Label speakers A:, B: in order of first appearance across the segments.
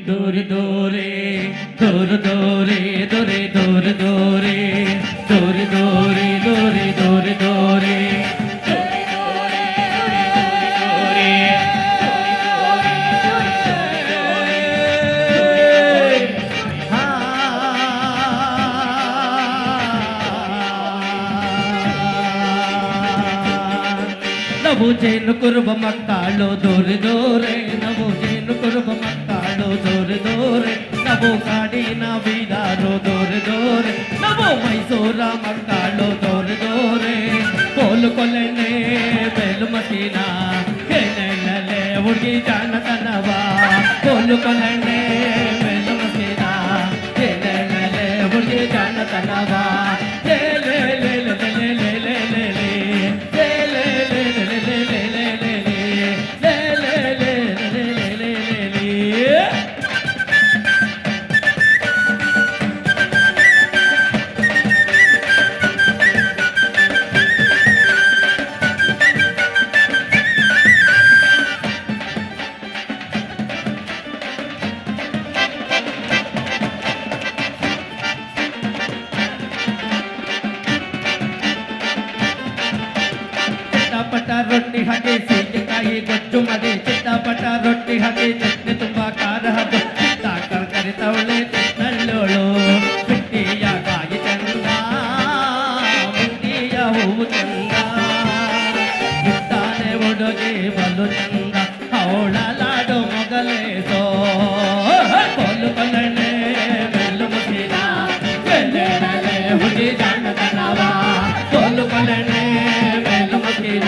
A: ದೂರಿ ದೂರಿ ದೂರ ದೂರಿ ದೂರಿ ದೂರ ದೂರಿ ದೂರಿ ದೂರಿ ದೂರಿ ದೂರಿ ದೂರಿ ನವು ಜೇನು ಕುರುಬ ಮಕ್ಕಳು ದೂರಿ ದೂರೆ ನವು ಜೇನು ಕುರುಬ ಮಕ್ಕಳು ದೂರಿ ದೂರೆ ನವು ಕಾಡಿನ ಬೀದಾರು ದೂರಿ ದೂರೆ ನವು ಮೈಸೂರ ಮಕ್ಕಳು ದೂರಿ ದೂರೆ ಕೋಲು ಕೊಲೆನೆ ಬೇಲು ಮತೀನ ಕೇಳಲೆ ಹುಡುಗಿ ಜಾಣತನವ ಕೋಲು ಕೊಲೆನೆ ಬೇಲು ಮತೀನ ಕೇಳಲೆ ಹುಡುಗಿ ಜಾಣತನವ ಪಟ ರೊಟ್ಟಿ ಹಾಕಿ ಸೀಗೆಕಾಯಿ ಗೊಜ್ಜು ಮಾಡಿ ಚಿಟ್ಟಪಟ ರೊಟ್ಟಿ ಹಾಕಿ ಚಟ್ನಿ ತುಂಬಾ ಖಾರ ಹಬ್ಬ ಚಿಟ್ಟ ಕರಿತವಳೆ ನಳ್ಳೋಳು ಬಿಟ್ಟಿಯ ಕಾಯಿ ಚಂದ ಬಿಟ್ಟಿಯ ಹೂವು ಚಂದ ಬಿಟ್ಟಾನೆ ಹುಡುಗಿ ಬಲು ಚಂದ ಅವಳಲಾಡು ಮೊಗಲೇ ಸೋ ಕೋಲು ಕೊಲ್ಲಣೆ ಬೆಲ್ಲು ಮುಸಿನ ಬೆಲ್ಲೆನಲೆ ಹುಡುಗಿ ಜಾಣತನವ ಕೋಲು ಕೊಲ್ಲಣೆ ಬೆಲ್ಲು ಮುಸಿನ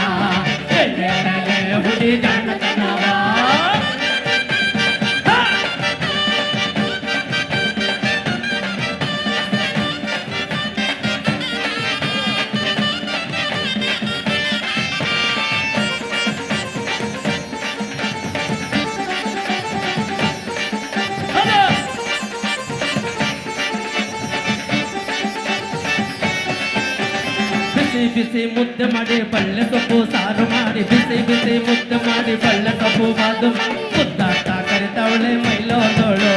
A: ಬೆಲ್ಲೆನಲೆ ಹುಡುಗಿ ಜಾಣತನವ ಬಿಸಿ ಬಿಸಿ ಮುದ್ದೆ ಮಾಡಿ ಬಳ್ಳೆ ಸೊಪ್ಪು ಸಾರು ಮಾಡಿ ಬಿಸಿ ಬಿಸಿ ಮುದ್ದೆ ಮಾಡಿ ಬಳ್ಳೆ ಸೊಪ್ಪು ಬಾದು ಮುದ್ದಾಟ ಕರಿತವಳೆ ಮೈಲೋದೋಳು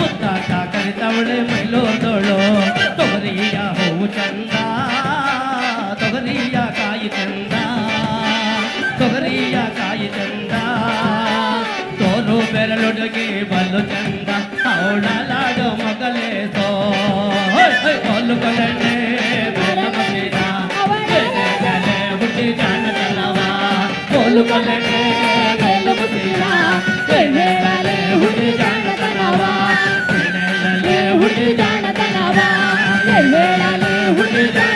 A: ಮುದ್ದಾಟ ಕರಿತವಳೆ ಮೈಲೋದೋಳು ತೊಗರಿಯ ಹೂವು ಚಂದ ತೊಗರಿಯ ಕಾಯಿ ಚಂದ ತೊಗರಿಯ ಕಾಯಿ ಚಂದ ತೋರು ಬೆರಳುಡುಗಿ ಬಲು ಚಂದ ಅವಳಲಾಡು ಮಗಲೇ ಸೋ ಕೋಲು ಕೊಲನೆ ಬೆಲ್ಲ ಮಸಿನ ಹುಡುಗಿ ಜಾಣತನವ ಕೋಲು ಕೊಲನೆ ಬೆಲ್ಲ ಮಸಿನ ಹುಡುಗಿ ಜಾಣತನವ ಹುಡುಗಿ ಜಾಣತನವ ಹುಡುಗಿ ಜಾಣ